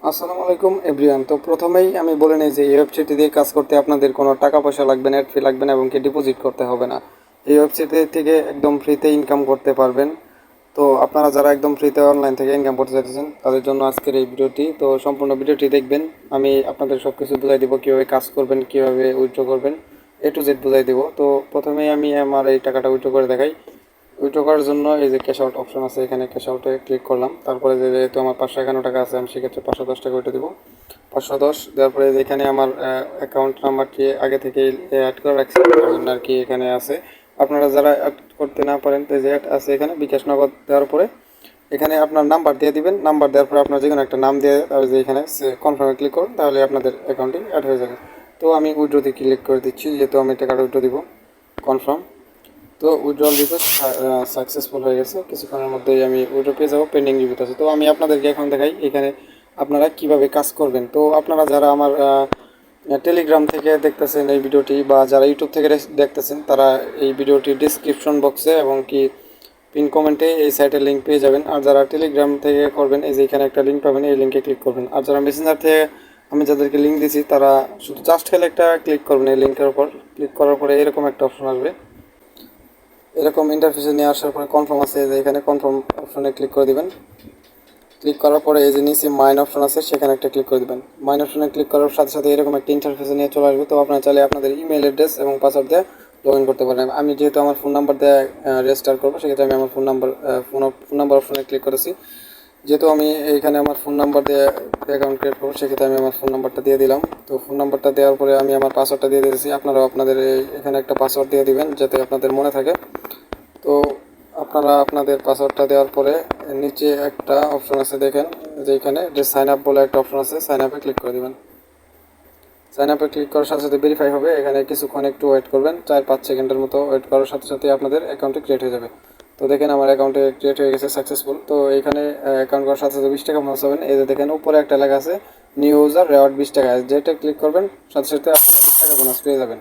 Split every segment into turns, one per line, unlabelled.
আসসালামু আলাইকুম এভরিওয়ান। তো প্রথমেই আমি বলে নিই যে এই ওয়েবসাইটটি দিয়ে কাজ করতে আপনাদের কোনো টাকা পয়সা লাগবে না, অ্যাড ফি লাগবে না এবং কি ডিপোজিট করতে হবে না। এই ওয়েবসাইট থেকে একদম ফ্রিতে ইনকাম করতে পারবেন। তো আপনারা যারা একদম ফ্রিতে অনলাইন থেকে ইনকাম করতে চাইছেন তাদের জন্য আজকের এই ভিডিওটি। তো সম্পূর্ণ ভিডিওটি দেখবেন, আমি আপনাদের সব কিছু বুঝাই দেবো, কীভাবে কাজ করবেন, কীভাবে উইথড্র করবেন, A to Z বুঝাই দেবো। তো প্রথমেই আমি আমার এই টাকাটা উইথড্র করে দেখাই। উইথড্র করার জন্য এই যে ক্যাশ আউট অপশন আছে, এখানে ক্যাশ আউটে ক্লিক করলাম। তারপরে যেহেতু আমার 551 টাকা আছে, আমি সেক্ষেত্রে 510 টাকা উঠে দেবো। 510 দেওয়ার পরে এখানে আমার অ্যাকাউন্ট নাম্বারটি আগে থেকেই অ্যাড করে রাখছি, তার জন্য আর কি এখানে আছে। আপনারা যারা অ্যাড করতে না পারেন, তো যে অ্যাড আছে এখানে বিকাশ নগদ দেওয়ার পরে এখানে আপনার নাম্বার দিয়ে দিবেন। নাম্বার দেওয়ার পরে আপনার যে কোনো একটা নাম দিয়ে যে এখানে কনফার্মে ক্লিক করুন, তাহলে আপনাদের অ্যাকাউন্টটি অ্যাড হয়ে যাবে। তো আমি উইথড্রোতে ক্লিক করে দিচ্ছি, যেহেতু আমি টাকাটা উইথড্রো দিব। কনফার্ম। তো উইথড্রল রিকোয়েস্ট সাকসেসফুল হয়ে গেছে। কিছুক্ষণের মধ্যেই আমি উইথড্র পেয়ে যাবো, পেন্ডিং রিভিউতে আছে। তো আমি আপনাদেরকে এখন দেখাই এখানে আপনারা কিভাবে কাজ করবেন। তো আপনারা যারা আমার টেলিগ্রাম থেকে দেখতেছেন এই ভিডিওটি, বা যারা ইউটিউব থেকে দেখতেছেন, তারা এই ভিডিওটির ডিসক্রিপশন বক্সে এবং কি পিন কমেন্টে এই সাইটের লিঙ্ক পেয়ে যাবেন। আর যারা টেলিগ্রাম থেকে করবেন, এই যে এখানে একটা লিঙ্ক পাবেন, এই লিঙ্কে ক্লিক করবেন। আর যারা মেসেঞ্জার থেকে আমি যাদেরকে লিঙ্ক দিয়েছি, তারা শুধু জাস্ট খেলে একটা ক্লিক করবেন। এই লিঙ্কের উপর ক্লিক করার পরে এরকম একটা অপশন আসবে। এরকম ইন্টারফেসে নিয়ে আসার পরে কনফার্ম আছে, যে এখানে কনফার্ম অপশনে ক্লিক করে দিবেন। ক্লিক করার পরে এই যে নিচে মাইন অপশন আছে, সেখানে একটা ক্লিক করে দেবেন। মাইন অপশনে ক্লিক করার সাথে সাথে এরকম একটা ইন্টারফেসে নিয়ে চলে আসবে। তো আপনারা চাইলে আপনাদের ইমেল অ্যাড্রেস এবং পাসওয়ার্ড দিয়ে লগ ইন করতে পারেন। আমি যেহেতু আমার ফোন নাম্বার দিয়ে রেজিস্টার করবো, সেক্ষেত্রে আমি আমার ফোন নাম্বার অপশনে ক্লিক করেছি। যেহেতু আমি এইখানে আমার ফোন নাম্বার দিয়ে অ্যাকাউন্ট ক্রিয়েট করবো, সেক্ষেত্রে আমি আমার ফোন নাম্বারটা দিয়ে দিলাম। তো ফোন নাম্বারটা দেওয়ার পরে আমি আমার পাসওয়ার্ডটা দিয়ে দিয়েছি। আপনারাও আপনাদের এখানে একটা পাসওয়ার্ড দিয়ে দিবেন, যাতে আপনাদের মনে থাকে। তো আপনারা আপনাদের পাসওয়ার্ডটা দেওয়ার পরে নিচে একটা অপশন আছে, দেখেন যে এখানে যে সাইন আপ বলে একটা অপশন আছে, সাইন আপে ক্লিক করে দেবেন। সাইন আপে ক্লিক করার সাথে সাথে ভেরিফাই হবে। এখানে কিছুক্ষণ একটু ওয়েট করবেন, 4-5 সেকেন্ডের মতো ওয়েট করার সাথে সাথে আপনাদের অ্যাকাউন্টে ক্রিয়েট হয়ে যাবে। তো দেখেন আমার অ্যাকাউন্টে ক্রিয়েট হয়ে গেছে সাকসেসফুল। তো এখানে অ্যাকাউন্ট করার সাথে সাথে 20 টাকা বোনাস হবেন। এই যে দেখেন উপরে একটা লেখা আছে নিউ ইউজার রেওয়ার্ড 20 টাকা, যেটা ক্লিক করবেন সাথে সাথে আপনারা 20 টাকা বোনাস পেয়ে যাবেন।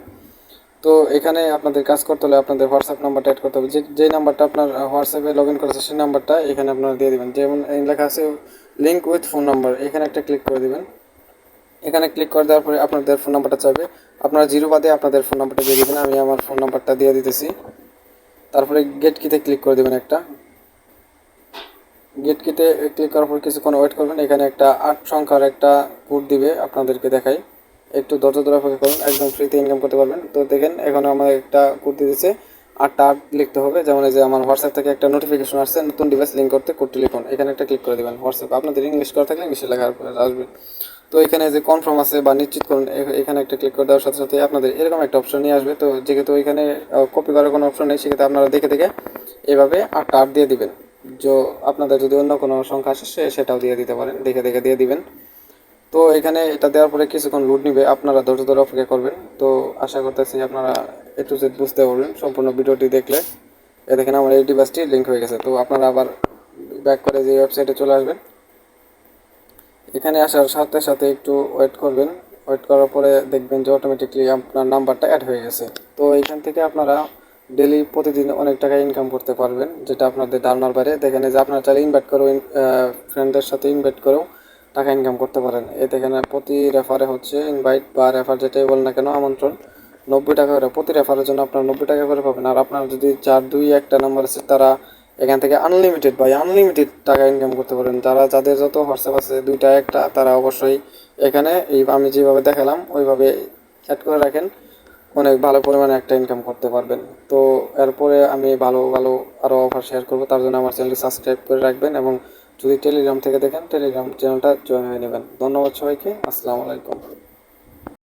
তো এখানে আপনাদের কাজ করতে হলে আপনাদের হোয়াটসঅ্যাপ নাম্বারটা অ্যাড করতে হবে। যে নাম্বারটা আপনার হোয়াটসঅ্যাপে লগ ইন করেছে, সেই নাম্বারটা এখানে আপনারা দিয়ে দেবেন। যেমন এই লেখা আছে লিঙ্ক উইথ ফোন নাম্বার, এখানে একটা ক্লিক করে দেবেন। এখানে ক্লিক করে দেওয়ার পরে আপনাদের ফোন নাম্বারটা চাইবে, আপনারা জিরো বাদে আপনাদের ফোন নাম্বারটা দিয়ে দেবেন। আমি আমার ফোন নাম্বারটা দিয়ে দিতেছি। তারপরে গেট কিতে ক্লিক করে দেবেন একটা। গেট কিতে ক্লিক করার পর কিছুক্ষণ ওয়েট করবেন। এখানে একটা 8 সংখ্যার একটা কোড দিবে, আপনাদেরকে দেখাই। একটু ধৈর্য ধরে অপেক্ষা করুন, একদম ফ্রিতে ইনকাম করতে পারবেন। তো দেখেন এখন আমার একটা কোড দিয়েছে, 8টা 8 লিখতে হবে। যেমন এই যে আমার হোয়াটসঅ্যাপ থেকে একটা নোটিফিকেশন আসছে, নতুন ডিভাইস লিঙ্ক করতে কোডটি লিখুন। এখানে একটা ক্লিক করে দেবেন। হোয়াটসঅ্যাপ আপনাদের ইংলিশ করা থাকলে ইংলিশে লেখা আসবে। তো এখানে যে কনফার্ম আছে বা নিশ্চিত করুন, এখানে একটা ক্লিক করে দেওয়ার সাথে সাথে আপনাদের এরকম একটা অপশন নিয়ে আসবে। তো যেহেতু এখানে কপি করার কোনো অপশন নেই, সেক্ষেত্রে আপনারা দেখে দেখে এভাবে 8টা 8 দিয়ে দিবেন। আপনাদের যদি অন্য কোনো সংখ্যা আসে সেটাও দিয়ে দিতে পারেন, দেখে দেখে দিয়ে দিবেন। তো এখানে এটা দেওয়ার পরে কিছুক্ষণ লোড নিবে, আপনারা ধৈর্য ধরে অপেক্ষা করবেন। তো আশা করতেছি আপনারা A to Z বুঝতে পারবেন সম্পূর্ণ ভিডিওটি দেখলে। দেখেন আমার এই ডিভাইসটি লিঙ্ক হয়ে গেছে। তো আপনারা আবার ব্যাক করে যে ওয়েবসাইটে চলে আসবেন। এখানে আসার সাথে সাথে একটু ওয়েট করবেন। ওয়েট করার পরে দেখবেন যে অটোমেটিকলি আপনার নাম্বারটা অ্যাড হয়ে গেছে। তো এখান থেকে আপনারা ডেলি প্রতিদিন অনেক টাকা ইনকাম করতে পারবেন, যেটা আপনাদের ধারণার বাইরে। দেখেন যে আপনারা চাইলে ইনভাইট করেও ফ্রেন্ডদের সাথে ইনভাইট করেও টাকা ইনকাম করতে পারেন। দেখেন প্রতি রেফারে হচ্ছে ইনভাইট বা রেফার যেটাই বলেন না কেন, আমন্ত্রণ 90 টাকা করে। প্রতি রেফারের জন্য আপনার 90 টাকা করে পাবেন। আর আপনার যদি 4-2-1টা নাম্বার আছে, তারা এখান থেকে আনলিমিটেড টাকা ইনকাম করতে পারেন। যাদের যত হোয়াটসঅ্যাপ আছে 2টা 1টা, তারা অবশ্যই এখানে এই আমি যেভাবে দেখালাম ওইভাবে অ্যাড করে রাখেন, অনেক ভালো পরিমাণে একটা ইনকাম করতে পারবেন। তো এরপরে আমি ভালো ভালো আরও অফার শেয়ার করবো, তার জন্য আমার চ্যানেলটি সাবস্ক্রাইব করে রাখবেন এবং যদি টেলিগ্রাম থেকে দেখেন টেলিগ্রাম চ্যানেলটা জয়েন হয়ে নেবেন। ধন্যবাদ সবাইকে। আসসালামু আলাইকুম।